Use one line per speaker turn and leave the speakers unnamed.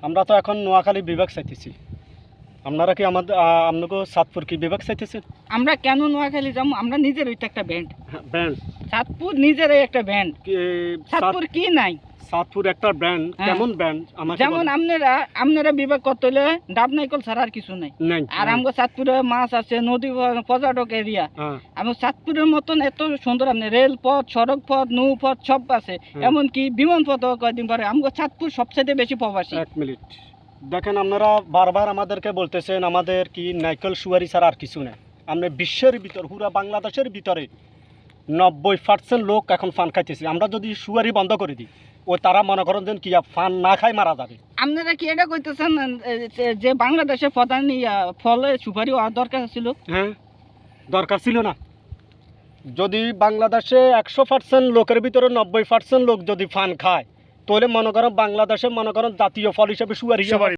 আমরা তো এখন নোয়াখালী বিভাগ চাইতেছি, আপনারা কি আমাদের আপনাকে চাঁদপুর কি বিভাগ চাইতেছেন?
আমরা কেন নোয়াখালী যাবো? আমরা নিজের ওইটা একটা ব্যান্ড,
ব্যান্ড
চাঁদপুর নিজেরই একটা ব্যান্ড। চাঁদপুর কি নাই?
চাঁদপুর একটা ব্র্যান্ড, কেমন ব্র্যান্ড?
যেমন আপনারা বিভাগ করতে হলে ডাবনাইকল ছাড়া আর কিছু নাই। আর আমাদের চাঁদপুরে মাছ আছে, নদী পর্যটক এরিয়া। আমার চাঁদপুরের মতন এত সুন্দর আপনি রেলপথ, সড়ক পথ, নৌপথ সব আছে, এমনকি বিমান পথও কয়েকদিন পরে। আমাদের চাঁদপুর সবচেয়ে বেশি প্রবাসী।
এক মিনিট দেখেন, আপনারা বারবার আমাদেরকে বলতেছেন আমাদের কি নাইকল সুয়ারি ছাড়া আর কিছু নেই। আমরা বিশ্বের ভিতর, পুরা বাংলাদেশের ভিতরে 90% লোক এখন ফান খাইতেছে। আমরা যদি সুয়ারি বন্ধ করে দিই, ও তারা মনে করেন যে কি ফান না খাই মারা যাবে।
আপনারা কি এটা কইতেছেন যে বাংলাদেশের প্রধান ফলে সুপারি হওয়ার দরকার ছিল?
হ্যাঁ, দরকার ছিল না। যদি বাংলাদেশে 100% লোকের ভিতরে 90% লোক যদি ফান খায়, তাহলে মনে করেন বাংলাদেশে মনে করেন জাতীয় ফল হিসেবে সুয়ারি